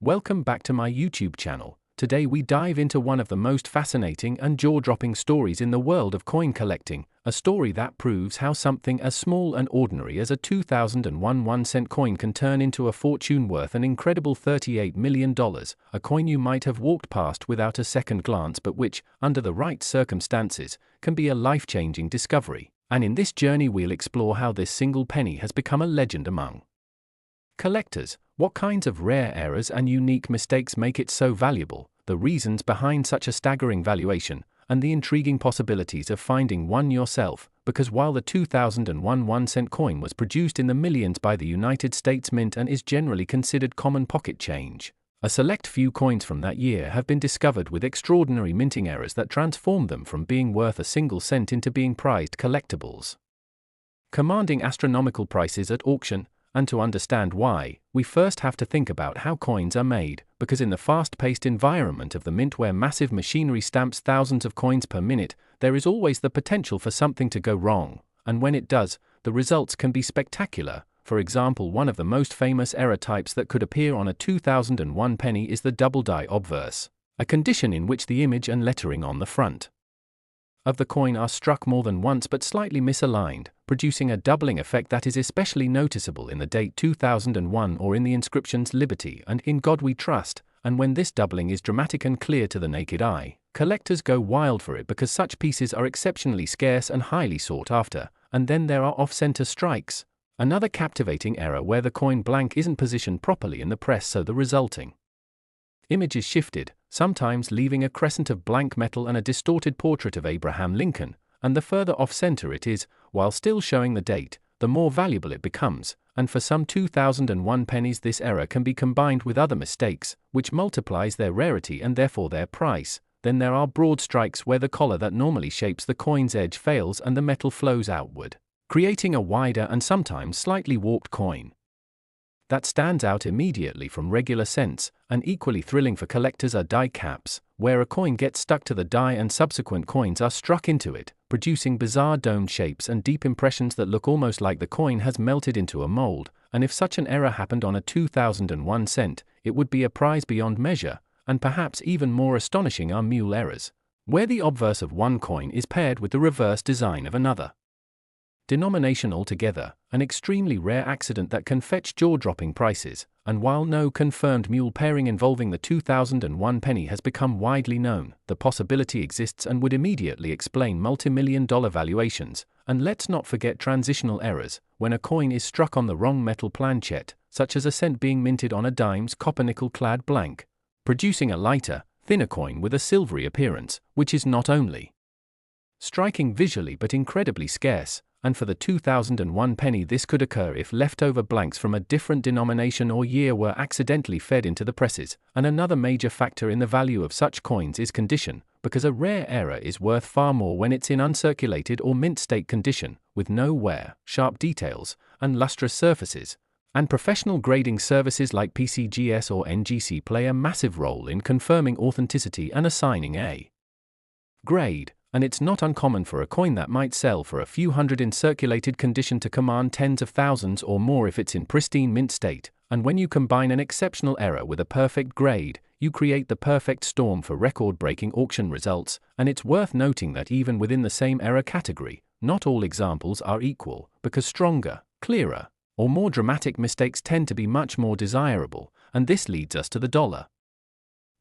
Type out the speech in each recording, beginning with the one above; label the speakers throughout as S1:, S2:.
S1: Welcome back to my YouTube channel. Today we dive into one of the most fascinating and jaw-dropping stories in the world of coin collecting, a story that proves how something as small and ordinary as a 2001 1-cent coin can turn into a fortune worth an incredible $38 million, a coin you might have walked past without a second glance but which, under the right circumstances, can be a life-changing discovery. And in this journey we'll explore how this single penny has become a legend among collectors, what kinds of rare errors and unique mistakes make it so valuable, the reasons behind such a staggering valuation, and the intriguing possibilities of finding one yourself, because while the 2001 1-cent coin was produced in the millions by the United States Mint and is generally considered common pocket change, a select few coins from that year have been discovered with extraordinary minting errors that transform them from being worth a single cent into being prized collectibles, commanding astronomical prices at auction. And to understand why, we first have to think about how coins are made, because in the fast-paced environment of the mint where massive machinery stamps thousands of coins per minute, there is always the potential for something to go wrong, and when it does, the results can be spectacular. For example, one of the most famous error types that could appear on a 2001 penny is the double die obverse, a condition in which the image and lettering on the front of the coin are struck more than once but slightly misaligned, producing a doubling effect that is especially noticeable in the date 2001 or in the inscriptions Liberty and In God We Trust, and when this doubling is dramatic and clear to the naked eye, collectors go wild for it because such pieces are exceptionally scarce and highly sought after. And then there are off-center strikes, another captivating error where the coin blank isn't positioned properly in the press so the resulting image is shifted, sometimes leaving a crescent of blank metal and a distorted portrait of Abraham Lincoln, and the further off-center it is, while still showing the date, the more valuable it becomes, and for some 2001 pennies this error can be combined with other mistakes, which multiplies their rarity and therefore their price. Then there are broad strikes where the collar that normally shapes the coin's edge fails and the metal flows outward, creating a wider and sometimes slightly warped coin that stands out immediately from regular cents. And equally thrilling for collectors are die caps, where a coin gets stuck to the die and subsequent coins are struck into it, producing bizarre domed shapes and deep impressions that look almost like the coin has melted into a mold. And if such an error happened on a 2001 cent, it would be a prize beyond measure. And perhaps even more astonishing are mule errors, where the obverse of one coin is paired with the reverse design of another denomination altogether, an extremely rare accident that can fetch jaw-dropping prices. And while no confirmed mule pairing involving the 2001 penny has become widely known, the possibility exists and would immediately explain multi-million-dollar valuations. And let's not forget transitional errors, when a coin is struck on the wrong metal planchet, such as a cent being minted on a dime's copper-nickel-clad blank, producing a lighter, thinner coin with a silvery appearance, which is not only striking visually but incredibly scarce. And for the 2001 penny this could occur if leftover blanks from a different denomination or year were accidentally fed into the presses. And another major factor in the value of such coins is condition, because a rare error is worth far more when it's in uncirculated or mint state condition, with no wear, sharp details, and lustrous surfaces. And professional grading services like PCGS or NGC play a massive role in confirming authenticity and assigning a grade. And it's not uncommon for a coin that might sell for a few hundred in circulated condition to command tens of thousands or more if it's in pristine mint state. And when you combine an exceptional error with a perfect grade, you create the perfect storm for record-breaking auction results. And it's worth noting that even within the same error category, not all examples are equal, because stronger, clearer, or more dramatic mistakes tend to be much more desirable. And this leads us to the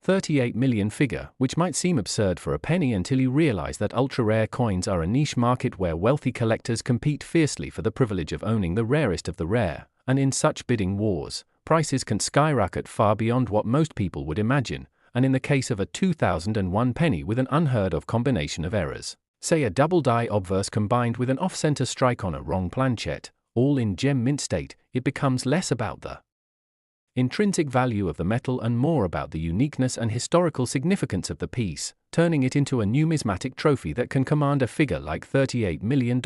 S1: $38 million figure, which might seem absurd for a penny until you realize that ultra-rare coins are a niche market where wealthy collectors compete fiercely for the privilege of owning the rarest of the rare, and in such bidding wars, prices can skyrocket far beyond what most people would imagine. And in the case of a 2001 penny with an unheard-of combination of errors, say a double die obverse combined with an off-center strike on a wrong planchet, all in gem mint state, it becomes less about the intrinsic value of the metal and more about the uniqueness and historical significance of the piece, turning it into a numismatic trophy that can command a figure like $38 million.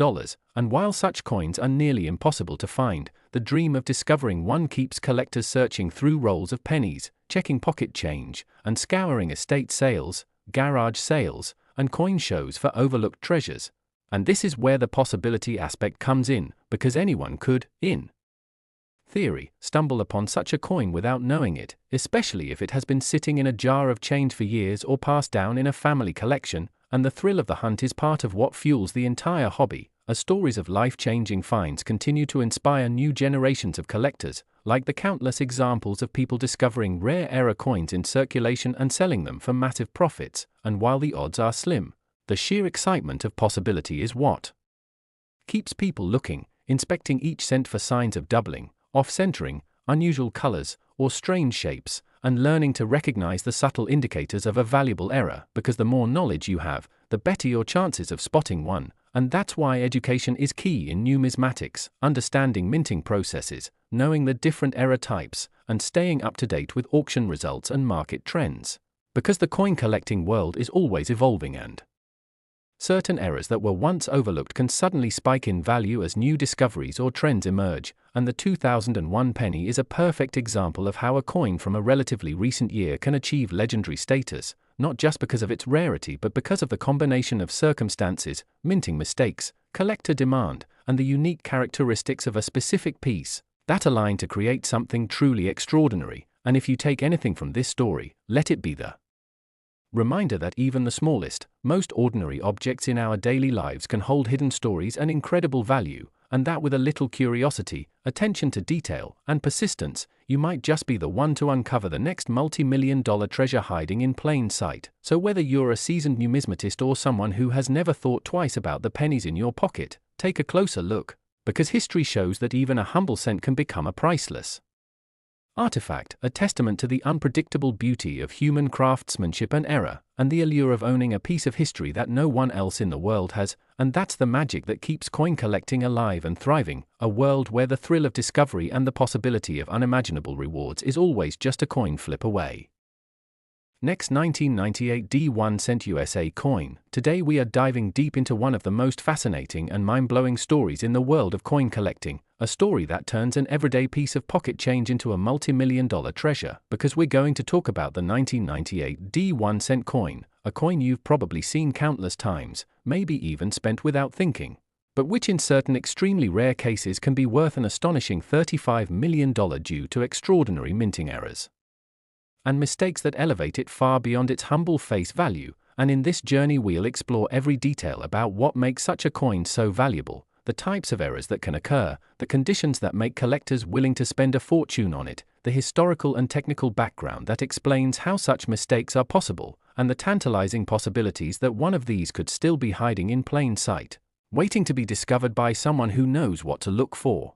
S1: And while such coins are nearly impossible to find, the dream of discovering one keeps collectors searching through rolls of pennies, checking pocket change, and scouring estate sales, garage sales, and coin shows for overlooked treasures. And this is where the possibility aspect comes in, because anyone could, theory, stumble upon such a coin without knowing it, especially if it has been sitting in a jar of change for years or passed down in a family collection, and the thrill of the hunt is part of what fuels the entire hobby. As stories of life-changing finds continue to inspire new generations of collectors, like the countless examples of people discovering rare era coins in circulation and selling them for massive profits, and while the odds are slim, the sheer excitement of possibility is what keeps people looking, inspecting each cent for signs of doubling, off-centering, unusual colors, or strange shapes, and learning to recognize the subtle indicators of a valuable error, because the more knowledge you have, the better your chances of spotting one. And that's why education is key in numismatics, understanding minting processes, knowing the different error types, and staying up to date with auction results and market trends. Because the coin collecting world is always evolving, and certain errors that were once overlooked can suddenly spike in value as new discoveries or trends emerge, and the 2001 penny is a perfect example of how a coin from a relatively recent year can achieve legendary status, not just because of its rarity but because of the combination of circumstances, minting mistakes, collector demand, and the unique characteristics of a specific piece that align to create something truly extraordinary. And if you take anything from this story, let it be the reminder that even the smallest, most ordinary objects in our daily lives can hold hidden stories and incredible value, and that with a little curiosity, attention to detail, and persistence, you might just be the one to uncover the next multi-million-dollar treasure hiding in plain sight. So whether you're a seasoned numismatist or someone who has never thought twice about the pennies in your pocket, take a closer look, because history shows that even a humble cent can become a priceless artifact, a testament to the unpredictable beauty of human craftsmanship and error, and the allure of owning a piece of history that no one else in the world has. And that's the magic that keeps coin collecting alive and thriving, a world where the thrill of discovery and the possibility of unimaginable rewards is always just a coin flip away. Next, 1998 D1 cent USA coin. Today we are diving deep into one of the most fascinating and mind-blowing stories in the world of coin collecting, a story that turns an everyday piece of pocket change into a multi-million-dollar treasure, because we're going to talk about the 1998 D1 cent coin, a coin you've probably seen countless times, maybe even spent without thinking, but which in certain extremely rare cases can be worth an astonishing $35 million due to extraordinary minting errors and mistakes that elevate it far beyond its humble face value. And in this journey we'll explore every detail about what makes such a coin so valuable, the types of errors that can occur, the conditions that make collectors willing to spend a fortune on it, the historical and technical background that explains how such mistakes are possible, and the tantalizing possibilities that one of these could still be hiding in plain sight, waiting to be discovered by someone who knows what to look for.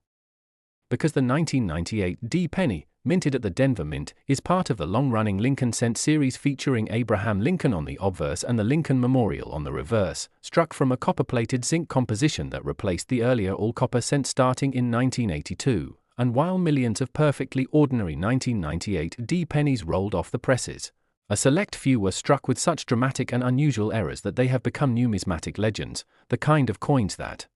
S1: Because the 1998 D penny, minted at the Denver Mint, is part of the long-running Lincoln Cent series featuring Abraham Lincoln on the obverse and the Lincoln Memorial on the reverse, struck from a copper-plated zinc composition that replaced the earlier all-copper cent starting in 1982. And while millions of perfectly ordinary 1998 D pennies rolled off the presses, a select few were struck with such dramatic and unusual errors that they have become numismatic legends, the kind of coins that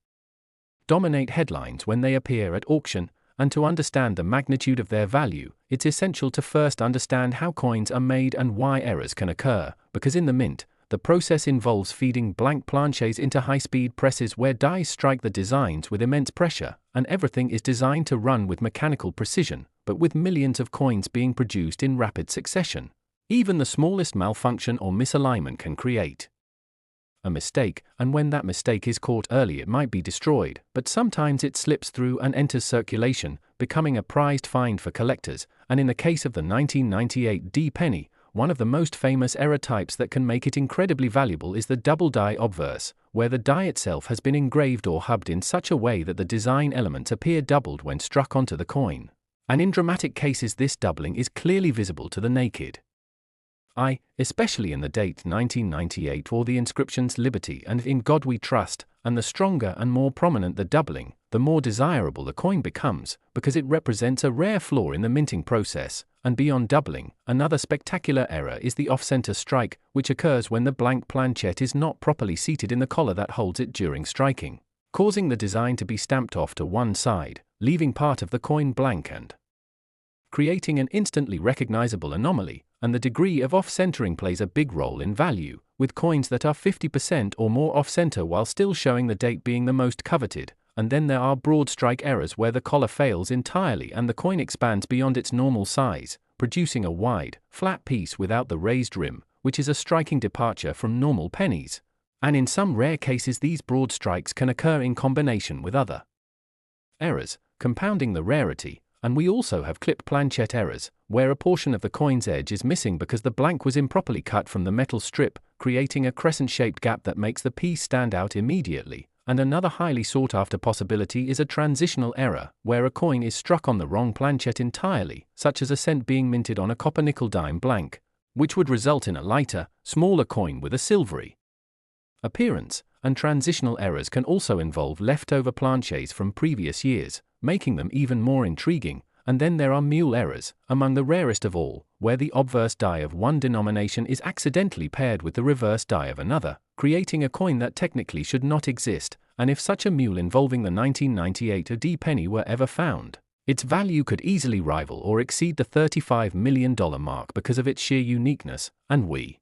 S1: dominate headlines when they appear at auction. And to understand the magnitude of their value, it's essential to first understand how coins are made and why errors can occur, because in the mint, the process involves feeding blank planches into high-speed presses where dies strike the designs with immense pressure, and everything is designed to run with mechanical precision, but with millions of coins being produced in rapid succession. Even the smallest malfunction or misalignment can create a mistake, and when that mistake is caught early it might be destroyed, but sometimes it slips through and enters circulation, becoming a prized find for collectors. And in the case of the 1998 D penny, one of the most famous error types that can make it incredibly valuable is the double die obverse, where the die itself has been engraved or hubbed in such a way that the design elements appear doubled when struck onto the coin. And in dramatic cases this doubling is clearly visible to the naked eye, especially in the date 1998 or the inscriptions Liberty and In God We Trust. And the stronger and more prominent the doubling, the more desirable the coin becomes, because it represents a rare flaw in the minting process. And beyond doubling, another spectacular error is the off-center strike, which occurs when the blank planchet is not properly seated in the collar that holds it during striking, causing the design to be stamped off to one side, leaving part of the coin blank and creating an instantly recognizable anomaly. And the degree of off-centering plays a big role in value, with coins that are 50% or more off-center while still showing the date being the most coveted. and then there are broad strike errors where the collar fails entirely and the coin expands beyond its normal size, producing a wide, flat piece without the raised rim, which is a striking departure from normal pennies. And in some rare cases these broad strikes can occur in combination with other errors, compounding the rarity. And we also have clipped planchet errors, where a portion of the coin's edge is missing because the blank was improperly cut from the metal strip, creating a crescent-shaped gap that makes the piece stand out immediately. And another highly sought-after possibility is a transitional error, where a coin is struck on the wrong planchet entirely, such as a cent being minted on a copper nickel dime blank, which would result in a lighter, smaller coin with a silvery appearance. And transitional errors can also involve leftover planchets from previous years, making them even more intriguing. And then there are mule errors, among the rarest of all, where the obverse die of one denomination is accidentally paired with the reverse die of another, creating a coin that technically should not exist. And if such a mule involving the 1998 D penny were ever found, its value could easily rival or exceed the $35 million mark because of its sheer uniqueness. And we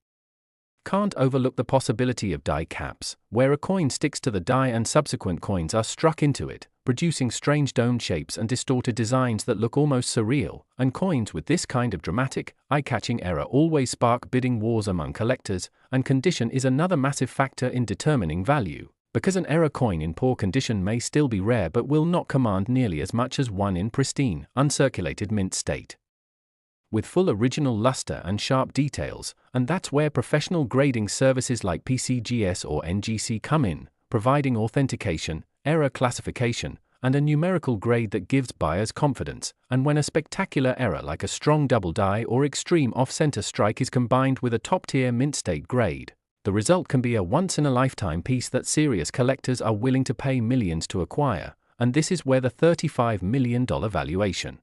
S1: can't overlook the possibility of die caps, where a coin sticks to the die and subsequent coins are struck into it, producing strange domed shapes and distorted designs that look almost surreal. And coins with this kind of dramatic, eye-catching error always spark bidding wars among collectors, and condition is another massive factor in determining value, because an error coin in poor condition may still be rare but will not command nearly as much as one in pristine, uncirculated mint state, with full original luster and sharp details. And that's where professional grading services like PCGS or NGC come in, providing authentication, error classification, and a numerical grade that gives buyers confidence. And when a spectacular error like a strong double die or extreme off-center strike is combined with a top-tier mint state grade, the result can be a once-in-a-lifetime piece that serious collectors are willing to pay millions to acquire. And this is where the $35 million valuation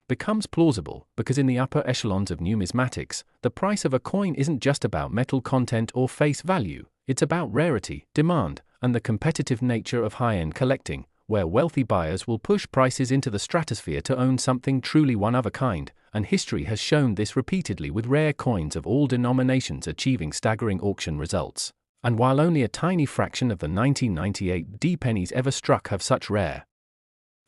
S1: becomes plausible, because in the upper echelons of numismatics, the price of a coin isn't just about metal content or face value, it's about rarity, demand, and the competitive nature of high-end collecting, where wealthy buyers will push prices into the stratosphere to own something truly one of a kind. And history has shown this repeatedly, with rare coins of all denominations achieving staggering auction results. And while only a tiny fraction of the 1998 D pennies ever struck have such rare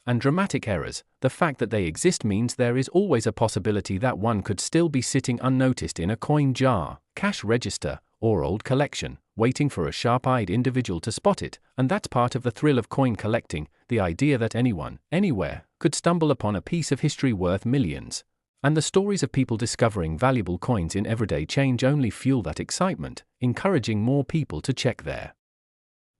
S1: and dramatic errors, the fact that they exist means there is always a possibility that one could still be sitting unnoticed in a coin jar, cash register, or old collection, waiting for a sharp-eyed individual to spot it. And that's part of the thrill of coin collecting, the idea that anyone, anywhere, could stumble upon a piece of history worth millions. And the stories of people discovering valuable coins in everyday change only fuel that excitement, encouraging more people to check their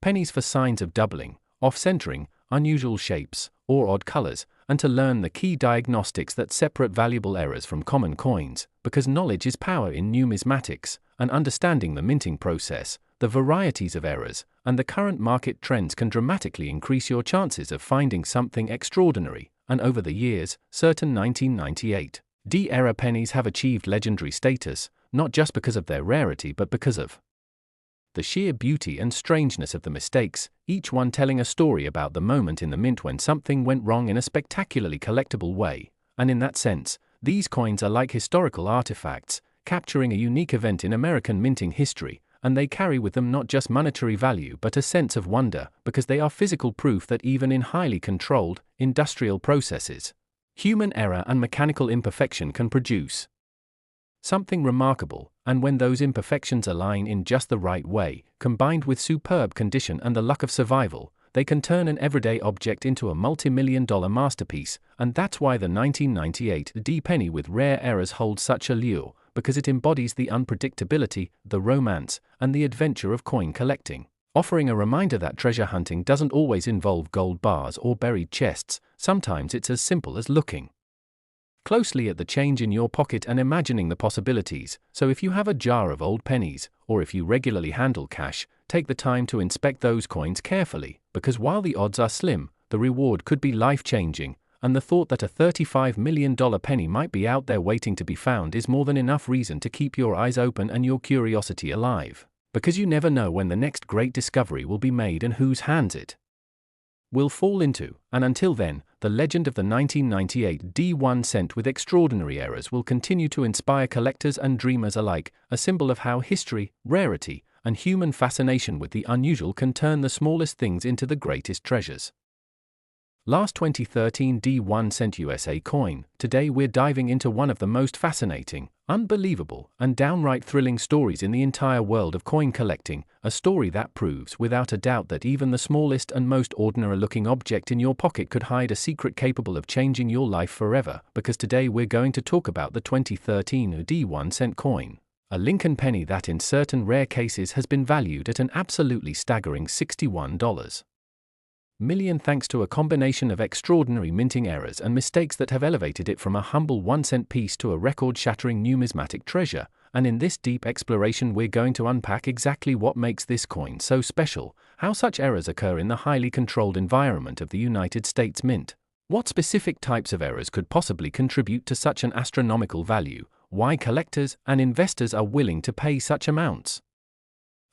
S1: pennies for signs of doubling, off-centering, unusual shapes, or odd colors, and to learn the key diagnostics that separate valuable errors from common coins, because knowledge is power in numismatics. And understanding the minting process, the varieties of errors, and the current market trends can dramatically increase your chances of finding something extraordinary. And over the years, certain 1998 D era pennies have achieved legendary status, not just because of their rarity but because of the sheer beauty and strangeness of the mistakes, each one telling a story about the moment in the mint when something went wrong in a spectacularly collectible way. And in that sense, these coins are like historical artifacts, capturing a unique event in American minting history. And they carry with them not just monetary value but a sense of wonder, because they are physical proof that even in highly controlled, industrial processes, human error and mechanical imperfection can produce something remarkable. And when those imperfections align in just the right way, combined with superb condition and the luck of survival, they can turn an everyday object into a multi-million-dollar masterpiece. And that's why the 1998 D penny with rare errors holds such allure, because it embodies the unpredictability, the romance, and the adventure of coin collecting, offering a reminder that treasure hunting doesn't always involve gold bars or buried chests. Sometimes it's as simple as looking closely at the change in your pocket and imagining the possibilities. So if you have a jar of old pennies, or if you regularly handle cash, take the time to inspect those coins carefully, because while the odds are slim, the reward could be life-changing. And the thought that a $35 million penny might be out there waiting to be found is more than enough reason to keep your eyes open and your curiosity alive, because you never know when the next great discovery will be made and whose hands it will fall into. And until then, the legend of the 1998 D1 cent with extraordinary errors will continue to inspire collectors and dreamers alike, a symbol of how history, rarity, and human fascination with the unusual can turn the smallest things into the greatest treasures. Last 2013 D1 cent USA coin. Today we're diving into one of the most fascinating, unbelievable, and downright thrilling stories in the entire world of coin collecting, a story that proves without a doubt that even the smallest and most ordinary-looking object in your pocket could hide a secret capable of changing your life forever, because today we're going to talk about the 2013 D1 cent coin, a Lincoln penny that in certain rare cases has been valued at an absolutely staggering $61 million thanks to a combination of extraordinary minting errors and mistakes that have elevated it from a humble 1-cent piece to a record-shattering numismatic treasure. And in this deep exploration we're going to unpack exactly what makes this coin so special, how such errors occur in the highly controlled environment of the United States Mint, what specific types of errors could possibly contribute to such an astronomical value, why collectors and investors are willing to pay such amounts,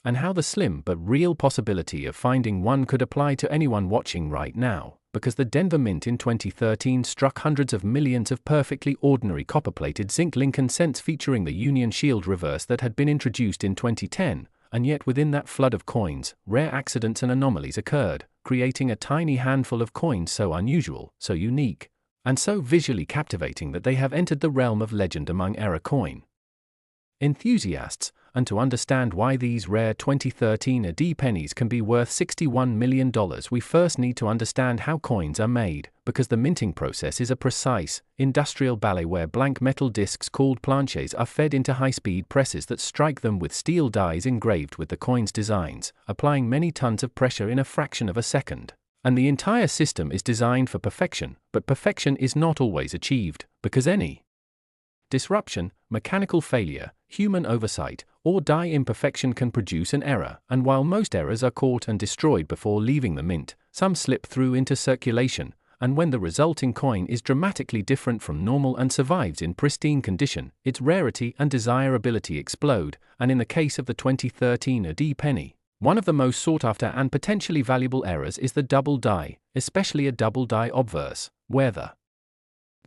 S1: and how the slim but real possibility of finding one could apply to anyone watching right now, because the Denver Mint in 2013 struck hundreds of millions of perfectly ordinary copper-plated zinc Lincoln cents featuring the Union Shield reverse that had been introduced in 2010, and yet within that flood of coins, rare accidents and anomalies occurred, creating a tiny handful of coins so unusual, so unique, and so visually captivating that they have entered the realm of legend among error coin enthusiasts. And to understand why these rare 2013 AD pennies can be worth $61 million, we first need to understand how coins are made, because the minting process is a precise, industrial ballet where blank metal discs called planchets are fed into high-speed presses that strike them with steel dies engraved with the coin's designs, applying many tons of pressure in a fraction of a second. And the entire system is designed for perfection, but perfection is not always achieved, because any disruption, mechanical failure, human oversight, or die imperfection can produce an error, and while most errors are caught and destroyed before leaving the mint, some slip through into circulation, and when the resulting coin is dramatically different from normal and survives in pristine condition, its rarity and desirability explode, and in the case of the 2013 AD penny, one of the most sought-after and potentially valuable errors is the double die, especially a double die obverse, where the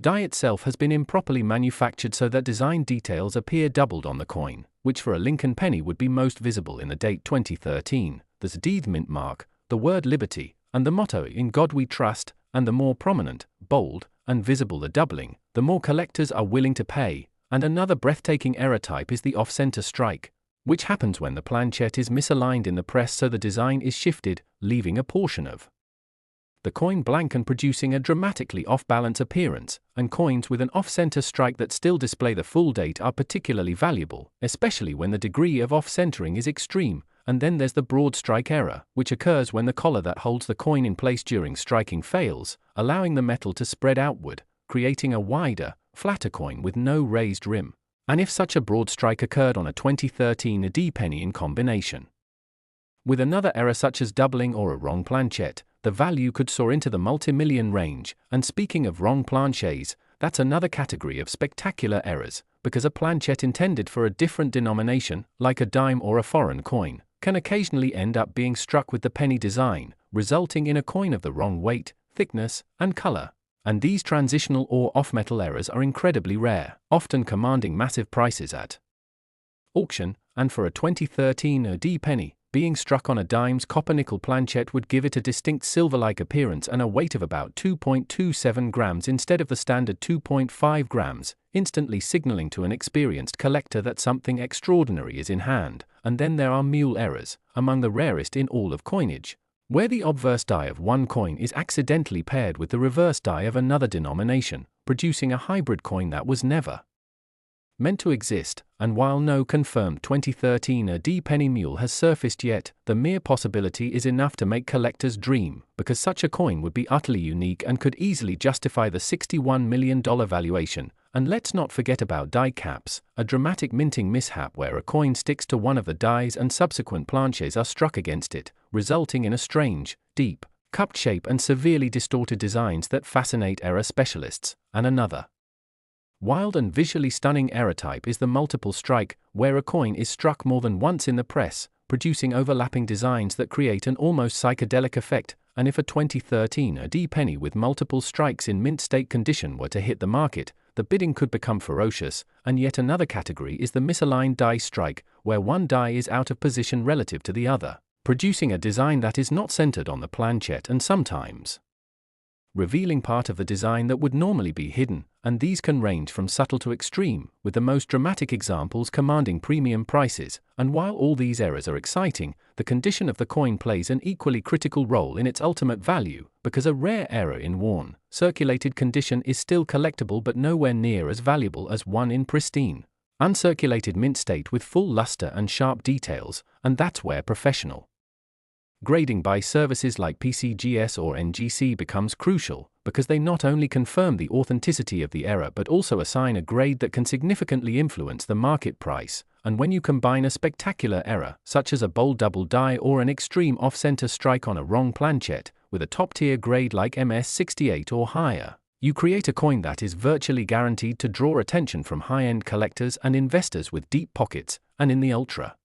S1: die itself has been improperly manufactured so that design details appear doubled on the coin, which for a Lincoln penny would be most visible in the date 2013, the ZD mint mark, the word liberty, and the motto "In God We Trust," and the more prominent, bold, and visible the doubling, the more collectors are willing to pay. And another breathtaking error type is the off-center strike, which happens when the planchet is misaligned in the press so the design is shifted, leaving a portion of the coin blank and producing a dramatically off-balance appearance, and coins with an off-center strike that still display the full date are particularly valuable, especially when the degree of off-centering is extreme. And then there's the broad strike error, which occurs when the collar that holds the coin in place during striking fails, allowing the metal to spread outward, creating a wider, flatter coin with no raised rim. And if such a broad strike occurred on a 2013 AD penny in combination with another error such as doubling or a wrong planchet, the value could soar into the multi-million range. And speaking of wrong planchets, that's another category of spectacular errors, because a planchet intended for a different denomination, like a dime or a foreign coin, can occasionally end up being struck with the penny design, resulting in a coin of the wrong weight, thickness, and color. And these transitional or off-metal errors are incredibly rare, often commanding massive prices at auction, and for a 2013 AD penny, being struck on a dime's copper-nickel planchet would give it a distinct silver-like appearance and a weight of about 2.27 grams instead of the standard 2.5 grams, instantly signaling to an experienced collector that something extraordinary is in hand. And then there are mule errors, among the rarest in all of coinage, where the obverse die of one coin is accidentally paired with the reverse die of another denomination, producing a hybrid coin that was never meant to exist. And while no confirmed 2013 AD penny mule has surfaced yet, the mere possibility is enough to make collectors dream, because such a coin would be utterly unique and could easily justify the $61 million valuation. And let's not forget about die caps, a dramatic minting mishap where a coin sticks to one of the dies and subsequent planchets are struck against it, resulting in a strange, deep, cupped shape and severely distorted designs that fascinate error specialists. And another wild and visually stunning error type is the multiple strike, where a coin is struck more than once in the press, producing overlapping designs that create an almost psychedelic effect. And if a 2013 AD penny with multiple strikes in mint state condition were to hit the market, the bidding could become ferocious. And yet another category is the misaligned die strike, where one die is out of position relative to the other, producing a design that is not centered on the planchette and sometimes revealing part of the design that would normally be hidden, and these can range from subtle to extreme, with the most dramatic examples commanding premium prices. And while all these errors are exciting, the condition of the coin plays an equally critical role in its ultimate value, because a rare error in worn, circulated condition is still collectible but nowhere near as valuable as one in pristine, uncirculated mint state with full luster and sharp details, and that's where professional grading by services like PCGS or NGC becomes crucial, because they not only confirm the authenticity of the error but also assign a grade that can significantly influence the market price. And when you combine a spectacular error, such as a bold double die or an extreme off-center strike on a wrong planchette, with a top-tier grade like MS68 or higher, you create a coin that is virtually guaranteed to draw attention from high-end collectors and investors with deep pockets. And in the ultra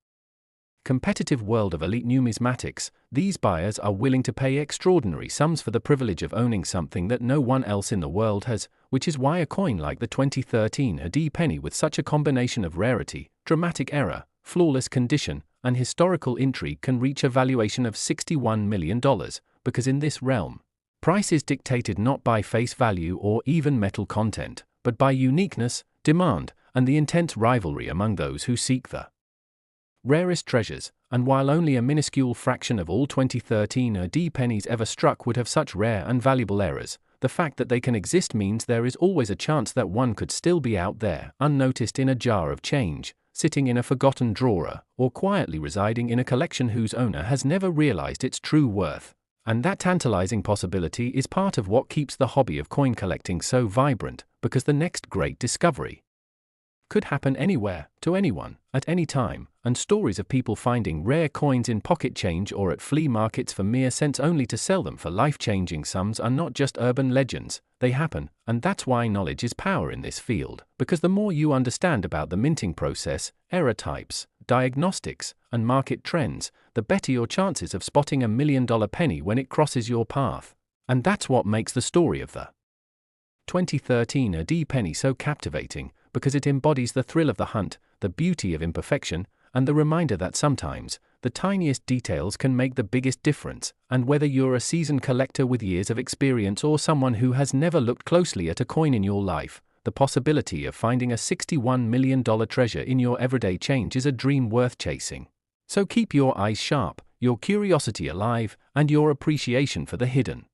S1: competitive world of elite numismatics, these buyers are willing to pay extraordinary sums for the privilege of owning something that no one else in the world has, which is why a coin like the 2013 AD penny with such a combination of rarity, dramatic error, flawless condition, and historical intrigue can reach a valuation of $61 million, because in this realm, price is dictated not by face value or even metal content, but by uniqueness, demand, and the intense rivalry among those who seek the rarest treasures. And while only a minuscule fraction of all 2013 AD pennies ever struck would have such rare and valuable errors, the fact that they can exist means there is always a chance that one could still be out there, unnoticed in a jar of change, sitting in a forgotten drawer, or quietly residing in a collection whose owner has never realized its true worth. And that tantalizing possibility is part of what keeps the hobby of coin collecting so vibrant, because the next great discovery could happen anywhere, to anyone, at any time, and stories of people finding rare coins in pocket change or at flea markets for mere cents only to sell them for life-changing sums are not just urban legends, they happen. And that's why knowledge is power in this field, because the more you understand about the minting process, error types, diagnostics, and market trends, the better your chances of spotting $1 million penny when it crosses your path. And that's what makes the story of the 2013 AD penny so captivating, because it embodies the thrill of the hunt, the beauty of imperfection, and the reminder that sometimes, the tiniest details can make the biggest difference. And whether you're a seasoned collector with years of experience or someone who has never looked closely at a coin in your life, the possibility of finding a $61 million treasure in your everyday change is a dream worth chasing. So keep your eyes sharp, your curiosity alive, and your appreciation for the hidden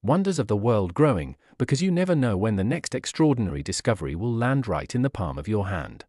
S1: wonders of the world growing, because you never know when the next extraordinary discovery will land right in the palm of your hand.